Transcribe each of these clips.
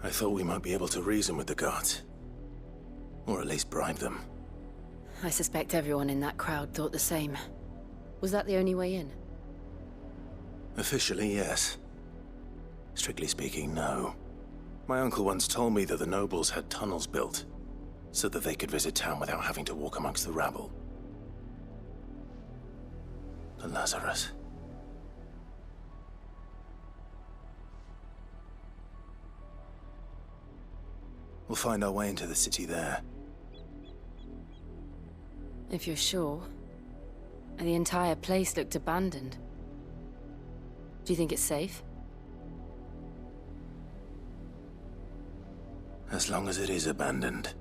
I thought we might be able to reason with the guards. Or at least bribe them. I suspect everyone in that crowd thought the same. Was that the only way in? Officially, yes. Strictly speaking, no. My uncle once told me that the nobles had tunnels built, so that they could visit town without having to walk amongst the rabble. The Lazarus. We'll find our way into the city there. If you're sure. The entire place looked abandoned. Do you think it's safe? As long as it is abandoned.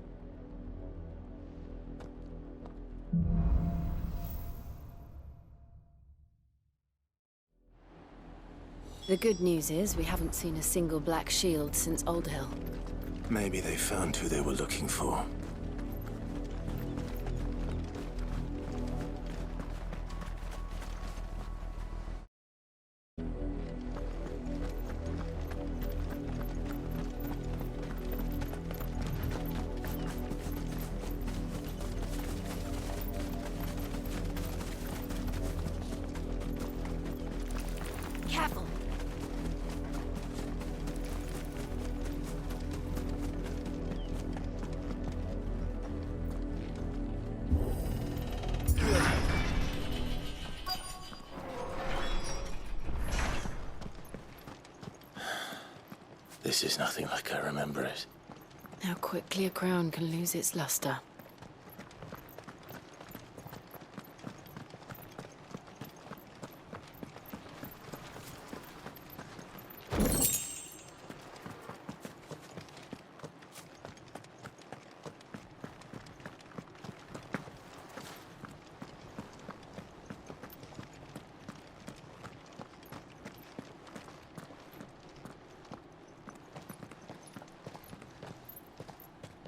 The good news is we haven't seen a single black shield since Old Hill. Maybe they found who they were looking for. Careful! This is nothing like I remember it. How quickly a crown can lose its luster.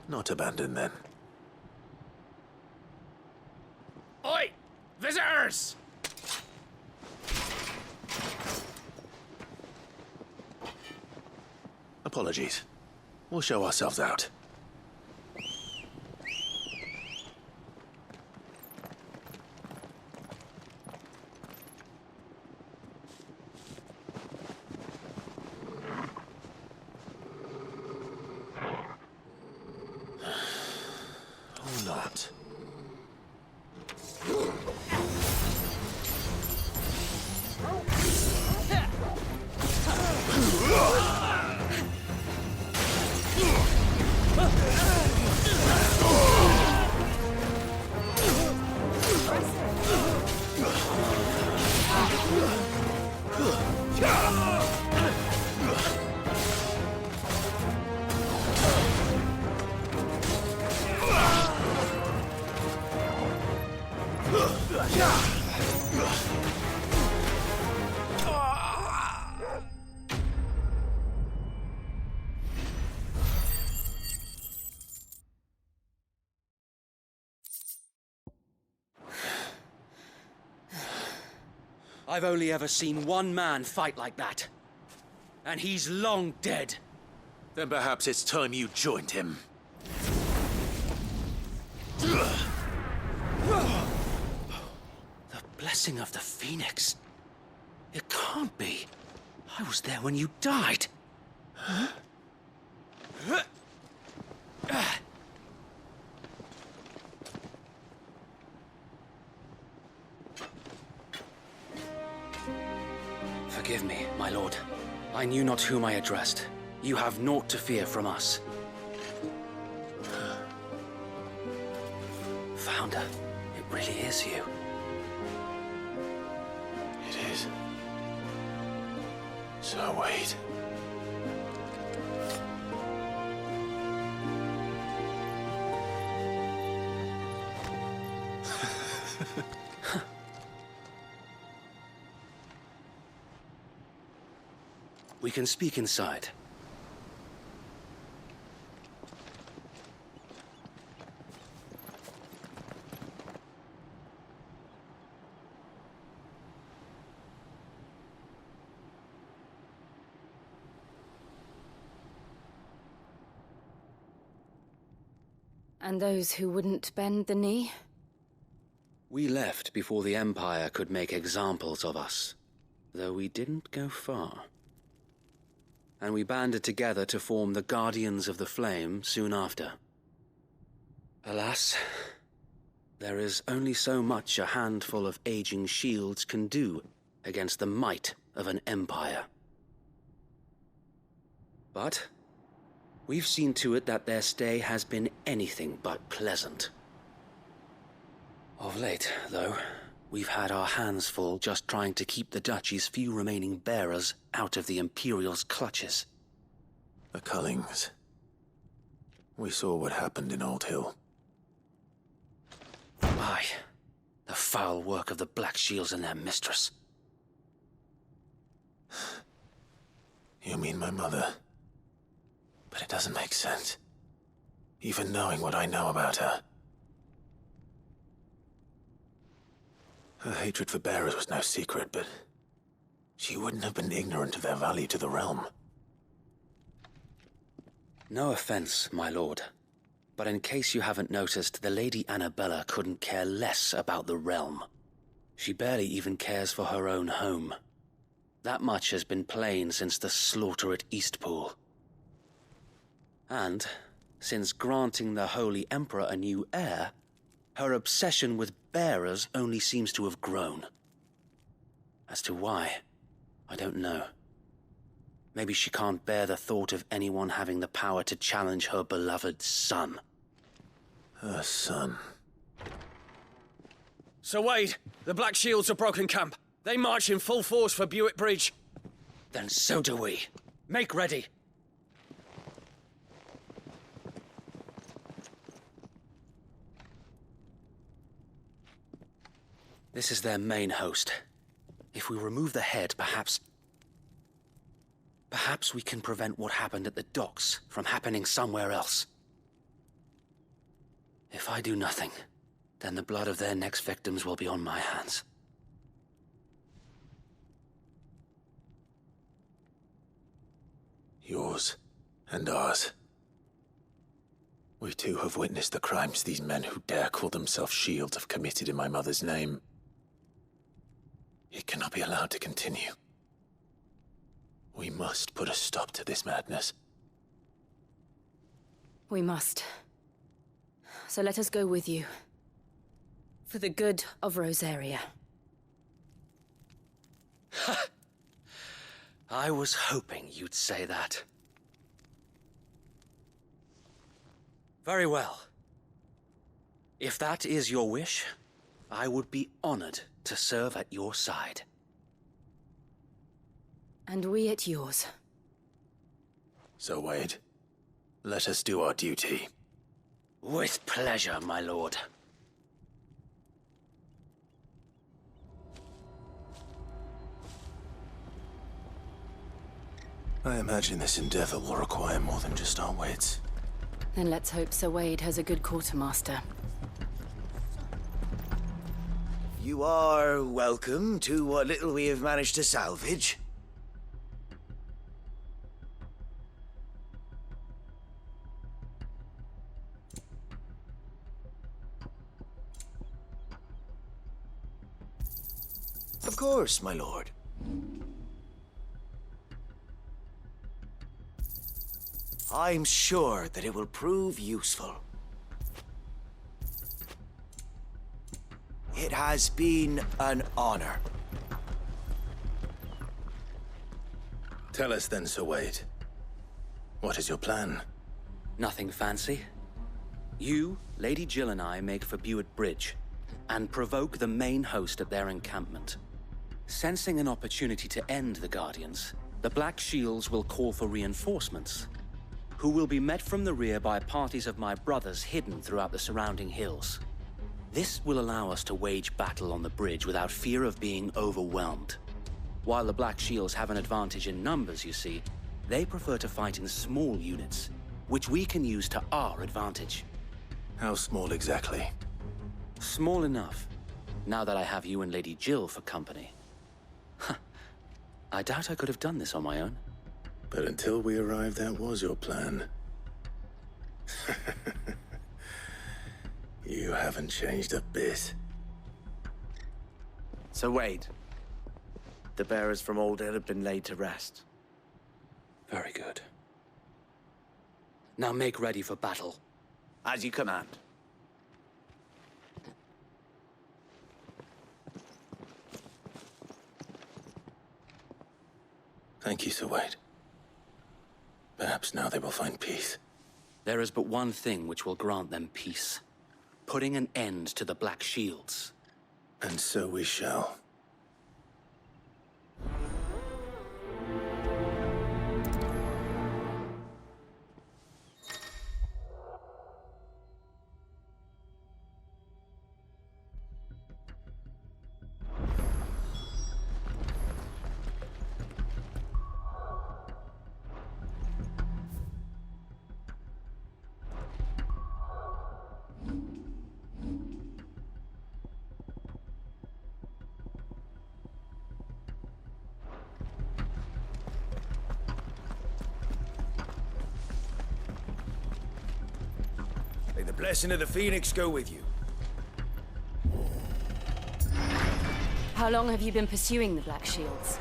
Not abandoned, then. Oi! Visitors! Apologies. We'll show ourselves out. Or not. I've only ever seen one man fight like that. And he's long dead. Then perhaps it's time you joined him. The blessing of the Phoenix. It can't be. I was there when you died. Forgive me, my lord. I knew not whom I addressed. You have naught to fear from us. Founder, it really is you. It is. So wait. We can speak inside. And those who wouldn't bend the knee? We left before the Empire could make examples of us, though we didn't go far. And we banded together to form the Guardians of the Flame soon after. Alas, there is only so much a handful of aging shields can do against the might of an empire. But we've seen to it that their stay has been anything but pleasant. Of late, though, we've had our hands full just trying to keep the Duchy's few remaining bearers out of the Imperial's clutches. The Cullings. We saw what happened in Old Hill. Aye, the foul work of the Black Shields and their mistress. You mean my mother? But it doesn't make sense. Even knowing what I know about her. Her hatred for bearers was no secret, but she wouldn't have been ignorant of their value to the realm. No offense, my lord, but in case you haven't noticed, the Lady Annabella couldn't care less about the realm. She barely even cares for her own home. That much has been plain since the slaughter at Eastpool. And, since granting the Holy Emperor a new heir, her obsession with bearers only seems to have grown. As to why, I don't know. Maybe she can't bear the thought of anyone having the power to challenge her beloved son. Her son. Sir Wade, the Black Shields have broken camp. They march in full force for Buick Bridge. Then so do we. Make ready. This is their main host. If we remove the head, perhaps we can prevent what happened at the docks from happening somewhere else. If I do nothing, then the blood of their next victims will be on my hands. Yours and ours. We too have witnessed the crimes these men who dare call themselves shields have committed in my mother's name. It cannot be allowed to continue. We must put a stop to this madness. We must. So let us go with you. For the good of Rosaria. I was hoping you'd say that. Very well. If that is your wish, I would be honored to serve at your side. And we at yours. So, Wade, let us do our duty. With pleasure, my lord. I imagine this endeavor will require more than just our wits. Then let's hope Sir Wade has a good quartermaster. You are welcome to what little we have managed to salvage. Of course, my lord. I'm sure that it will prove useful. It has been an honor. Tell us then, Sir Wade. What is your plan? Nothing fancy. You, Lady Jill and I make for Buick Bridge, and provoke the main host at their encampment. Sensing an opportunity to end the Guardians, the Black Shields will call for reinforcements, who will be met from the rear by parties of my brothers hidden throughout the surrounding hills. This will allow us to wage battle on the bridge without fear of being overwhelmed. While the Black Shields have an advantage in numbers, you see, they prefer to fight in small units, which we can use to our advantage. How small exactly? Small enough, now that I have you and Lady Jill for company. I doubt I could have done this on my own. But until we arrived, that was your plan. You haven't changed a bit. So Wade, the bearers from Aldale have been laid to rest. Very good. Now make ready for battle. As you command. Thank you, Sir Wade. Perhaps now they will find peace. There is but one thing which will grant them peace. Putting an end to the Black Shields. And so we shall. May the blessing of the Phoenix go with you. How long have you been pursuing the Black Shields?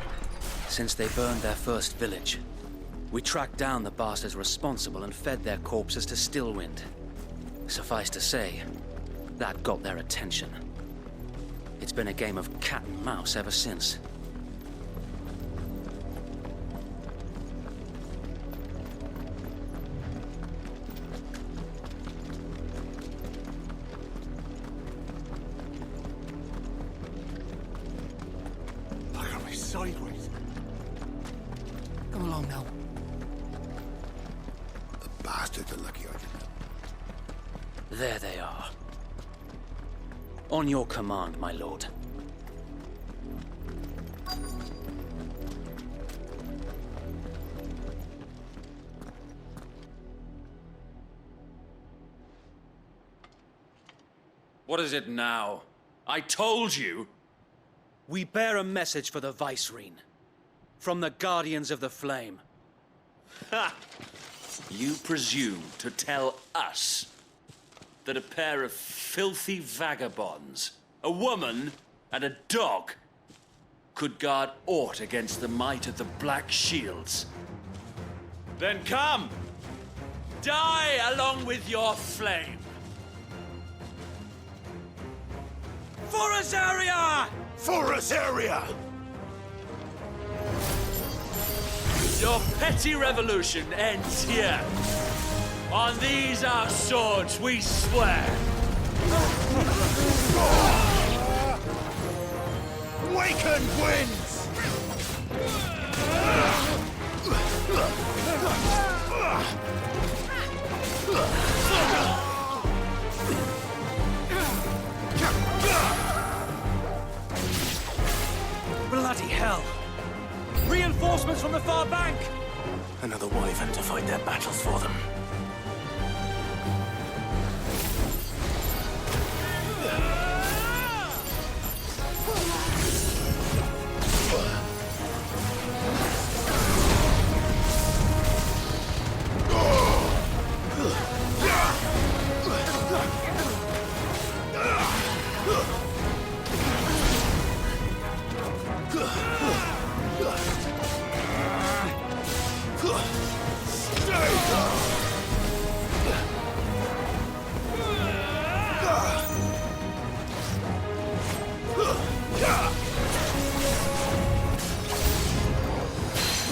Since they burned their first village, we tracked down the bastards responsible and fed their corpses to Stillwind. Suffice to say, that got their attention. It's been a game of cat and mouse ever since. Sideways. Come along now. The bastards are lucky I didn't. There they are. On your command, my lord. What is it now? I told you! We bear a message for the Vicereine. From the Guardians of the Flame. Ha! You presume to tell us that a pair of filthy vagabonds, a woman and a dog, could guard aught against the might of the Black Shields? Then come! Die along with your flame! For Rosaria! For Rosaria! Your petty revolution ends here. On these our swords we swear. Waken winds! Bloody hell! Reinforcements from the far bank! Another wyvern to fight their battles for them.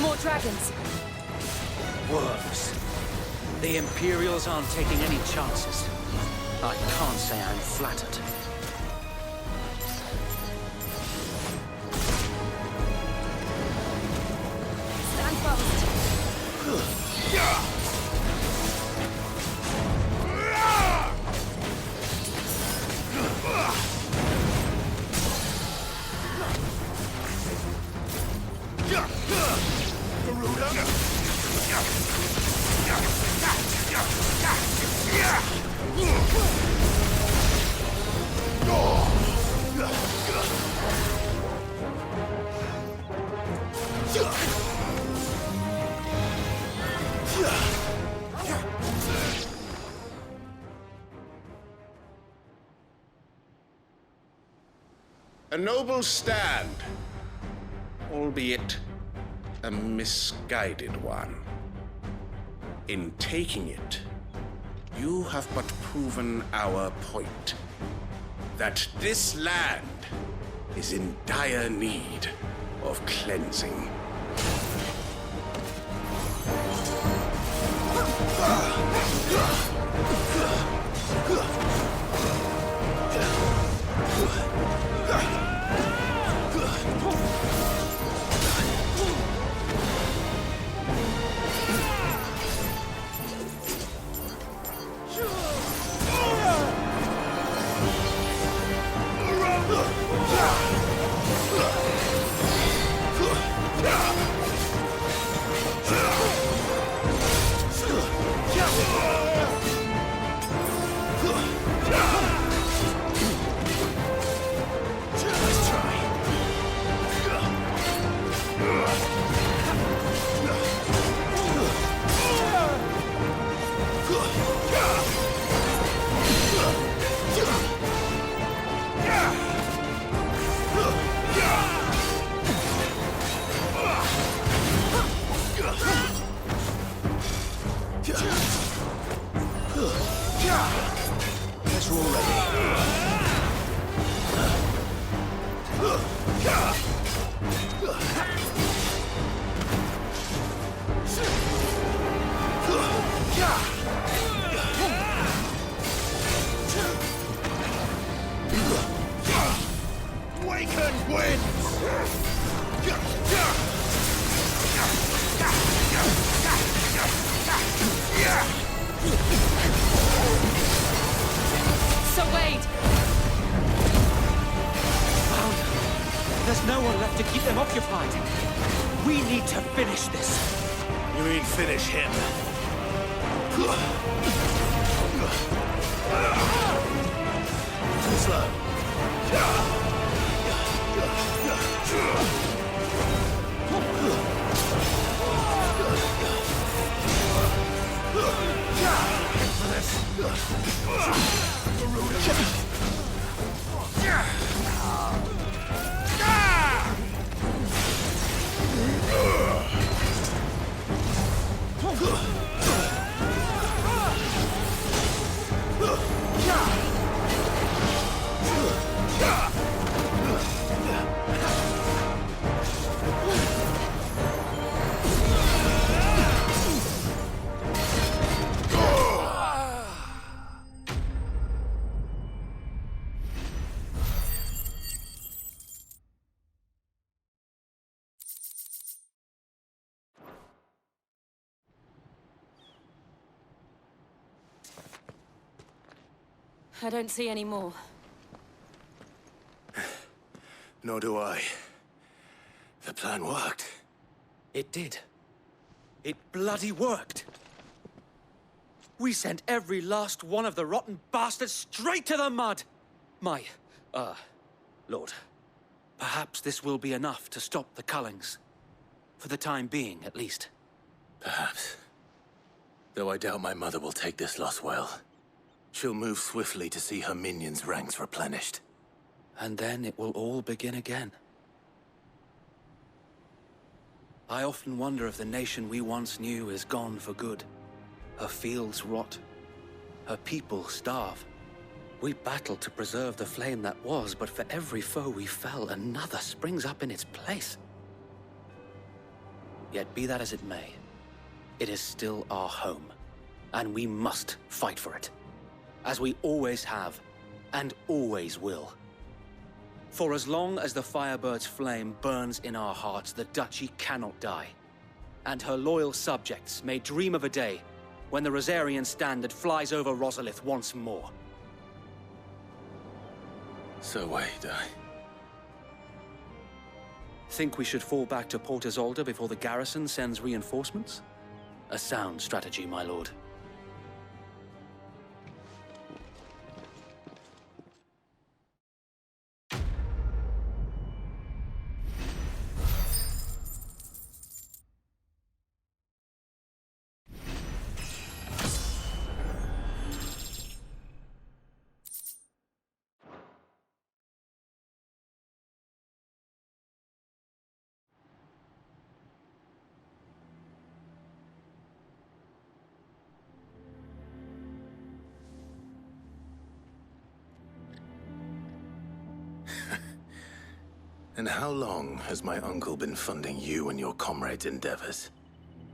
More dragons. Worms. The Imperials aren't taking any chances. I can't say I'm flattered. Stand fast. A noble stand, albeit a misguided one. In taking it, you have but proven our point, that this land is in dire need of cleansing. There's no one left to keep them occupied. We need to finish this. You mean finish him? Too slow. I don't see any more. Nor do I. The plan worked. It did. It bloody worked. We sent every last one of the rotten bastards straight to the mud! My, Lord, perhaps this will be enough to stop the Cullings. For the time being, at least. Perhaps. Though I doubt my mother will take this loss well. She'll move swiftly to see her minions' ranks replenished. And then it will all begin again. I often wonder if the nation we once knew is gone for good. Her fields rot. Her people starve. We battled to preserve the flame that was, but for every foe we fell, another springs up in its place. Yet be that as it may, it is still our home, and we must fight for it. As we always have, and always will. For as long as the Firebird's flame burns in our hearts, the Duchy cannot die. And her loyal subjects may dream of a day when the Rosarian standard flies over Rosalith once more. So wait, Think we should fall back to Port Isolde before the garrison sends reinforcements? A sound strategy, my lord. And how long has my uncle been funding you and your comrades' endeavors?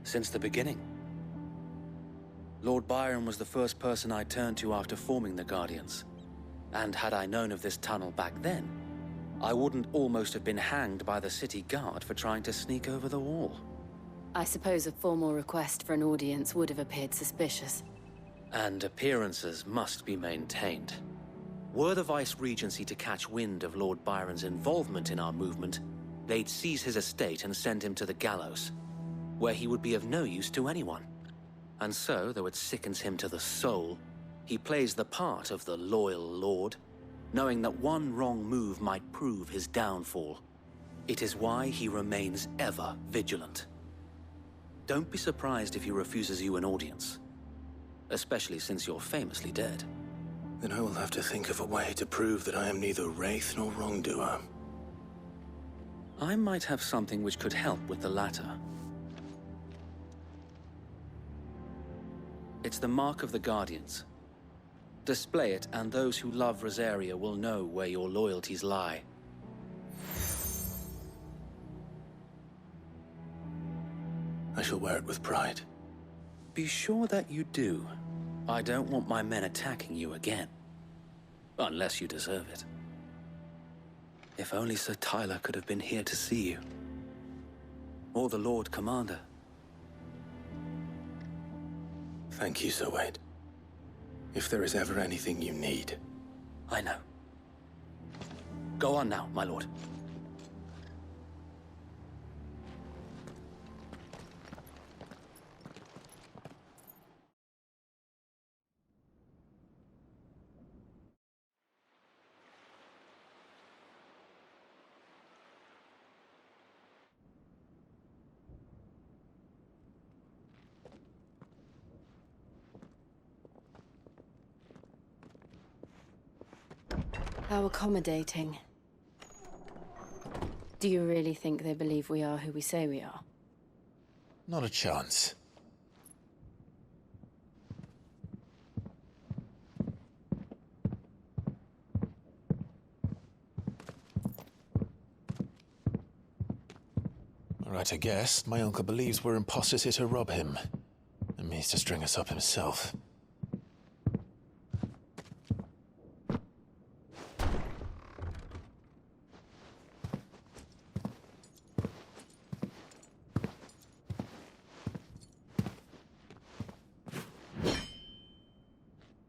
Since the beginning. Lord Byron was the first person I turned to after forming the Guardians. And had I known of this tunnel back then, I wouldn't almost have been hanged by the city guard for trying to sneak over the wall. I suppose a formal request for an audience would have appeared suspicious. And appearances must be maintained. Were the Vice-Regency to catch wind of Lord Byron's involvement in our movement, they'd seize his estate and send him to the gallows, where he would be of no use to anyone. And so, though it sickens him to the soul, he plays the part of the loyal lord, knowing that one wrong move might prove his downfall. It is why he remains ever vigilant. Don't be surprised if he refuses you an audience, especially since you're famously dead. Then I will have to think of a way to prove that I am neither wraith nor wrongdoer. I might have something which could help with the latter. It's the mark of the Guardians. Display it, and those who love Rosaria will know where your loyalties lie. I shall wear it with pride. Be sure that you do. I don't want my men attacking you again. Unless you deserve it. If only Sir Tyler could have been here to see you. Or the Lord Commander. Thank you, Sir Wade. If there is ever anything you need. I know. Go on now, my lord. How accommodating. Do you really think they believe we are who we say we are? Not a chance. All right, I guess. My uncle believes we're imposters here to rob him. And means to string us up himself.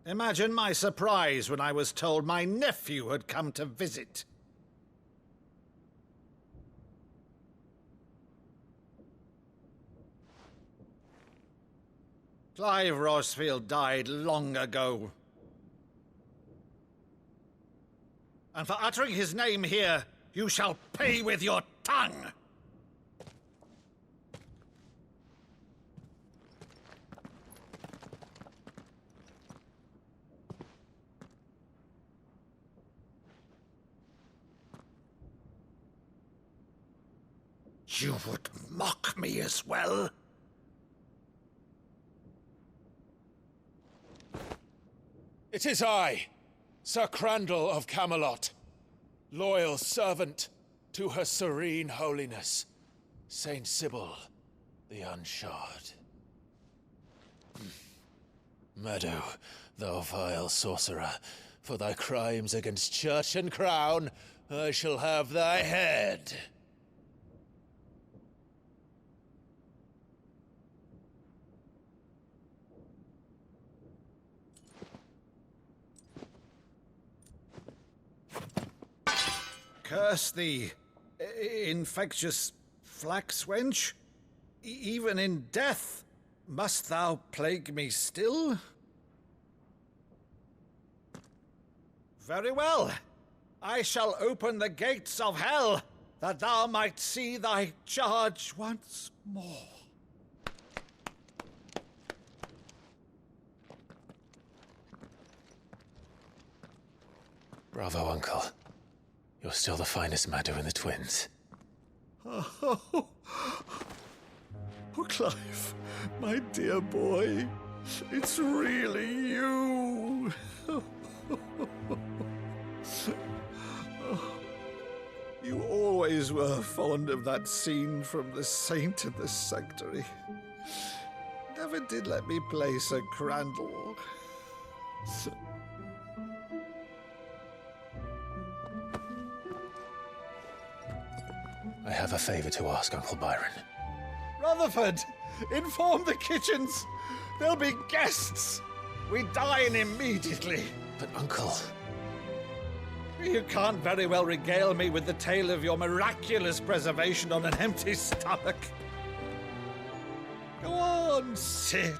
Imagine my surprise when I was told my nephew had come to visit. Clive Rosfield died long ago. And for uttering his name here, you shall pay with your tongue! You would mock me as well? It is I, Sir Crandall of Camelot, loyal servant to Her Serene Holiness, Saint Sybil the Unshod. Meadow, thou vile sorcerer, for thy crimes against church and crown, I shall have thy head. Curse thee, infectious flax wench. Even in death, must thou plague me still? Very well. I shall open the gates of hell, that thou might see thy charge once more. Bravo, Uncle. You're still the finest Maddo in the twins. Oh, Clive, my dear boy, it's really you. You You always were fond of that scene from The Saint and the Sanctuary. Never did let me play Sir Crandall. I have a favor to ask, Uncle Byron. Rutherford, inform the kitchens. There'll be guests. We dine immediately. But, Uncle... You can't very well regale me with the tale of your miraculous preservation on an empty stomach. Go on, sit.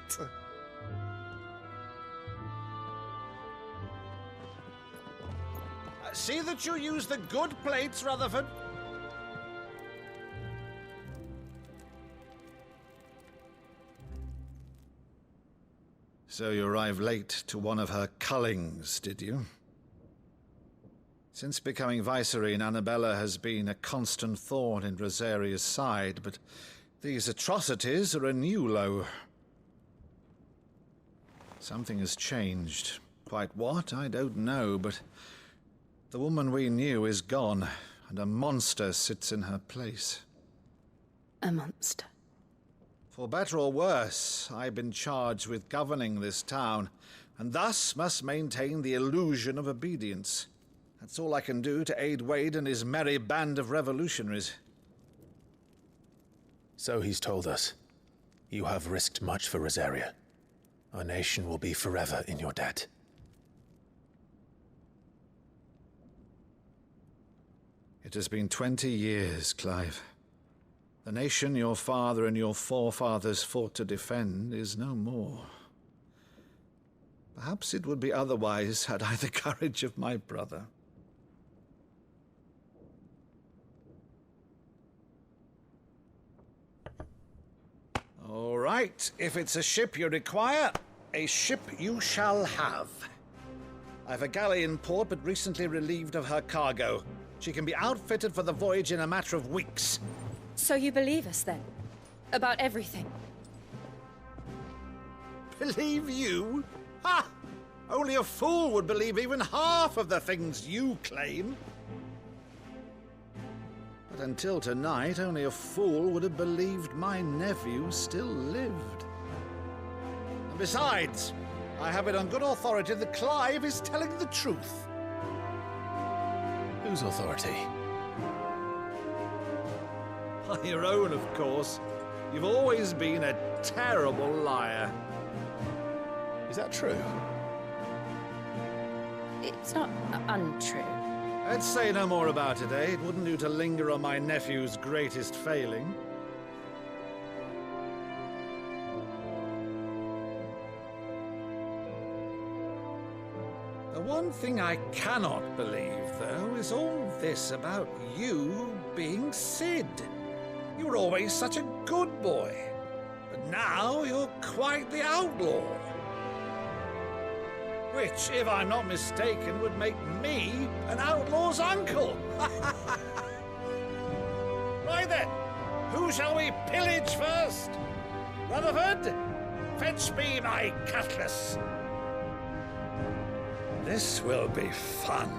See that you use the good plates, Rutherford. So you arrived late to one of her cullings, did you? Since becoming Vicereine, Annabella has been a constant thorn in Rosaria's side, but these atrocities are a new low. Something has changed. Quite what, I don't know, but the woman we knew is gone, and a monster sits in her place. A monster. For better or worse, I've been charged with governing this town, and thus must maintain the illusion of obedience. That's all I can do to aid Wade and his merry band of revolutionaries. So he's told us. You have risked much for Rosaria. Our nation will be forever in your debt. It has been 20 years, Clive. The nation your father and your forefathers fought to defend is no more. Perhaps it would be otherwise had I the courage of my brother. All right, if it's a ship you require, a ship you shall have. I've a galley in port, but recently relieved of her cargo. She can be outfitted for the voyage in a matter of weeks. So you believe us, then? About everything? Believe you? Ha! Only a fool would believe even half of the things you claim. But until tonight, only a fool would have believed my nephew still lived. And besides, I have it on good authority that Clive is telling the truth. Whose authority? By your own, of course. You've always been a terrible liar. Is that true? It's not untrue. Let's say no more about it, eh? It wouldn't do to linger on my nephew's greatest failing. The one thing I cannot believe, though, is all this about you being Sid. You were always such a good boy, but now you're quite the outlaw. Which, if I'm not mistaken, would make me an outlaw's uncle. Right then, who shall we pillage first? Rutherford, fetch me my cutlass. This will be fun.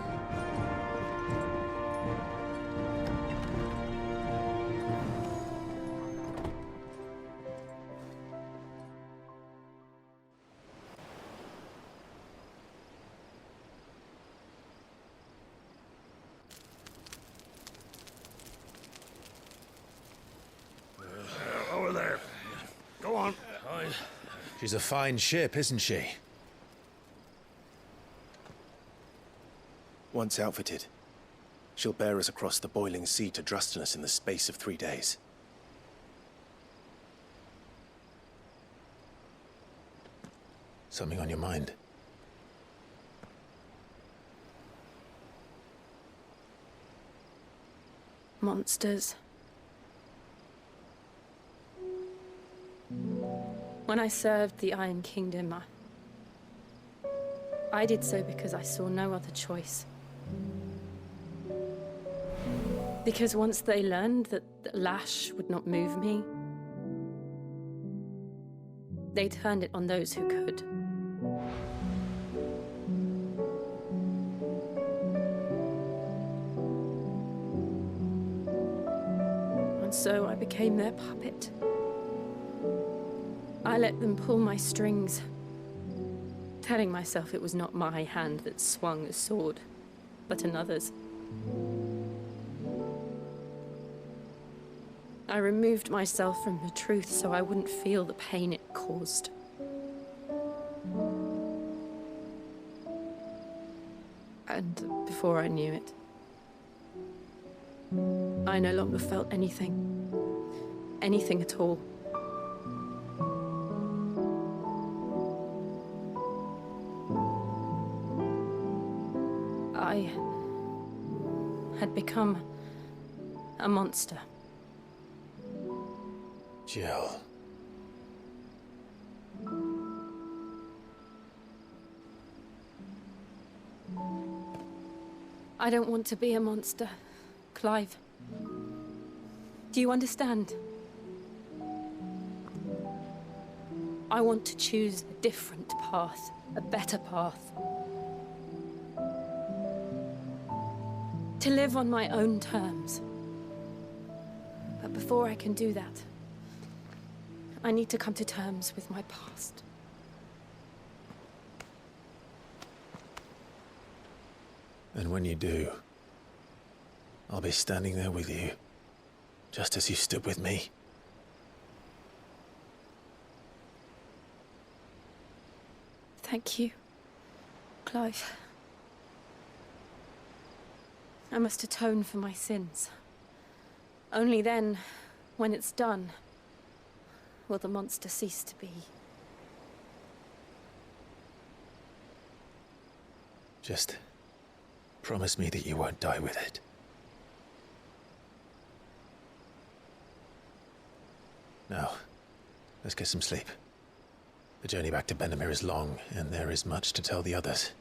Over there. Go on. She's a fine ship, isn't she? Once outfitted, she'll bear us across the boiling sea to Drustinus in the space of 3 days. Something on your mind? Monsters. When I served the Iron Kingdom, I did so because I saw no other choice. Because once they learned that the lash would not move me, they turned it on those who could. And so I became their puppet. I let them pull my strings, telling myself it was not my hand that swung the sword, but another's. I removed myself from the truth so I wouldn't feel the pain it caused. And before I knew it, I no longer felt anything. Anything at all. I had become a monster. Jill. I don't want to be a monster, Clive. Do you understand? I want to choose a different path, a better path. To live on my own terms. But before I can do that, I need to come to terms with my past. And when you do, I'll be standing there with you, just as you stood with me. Thank you, Clive. I must atone for my sins. Only then, when it's done, will the monster cease to be. Just promise me that you won't die with it. Now, let's get some sleep. The journey back to Benamir is long, and there is much to tell the others.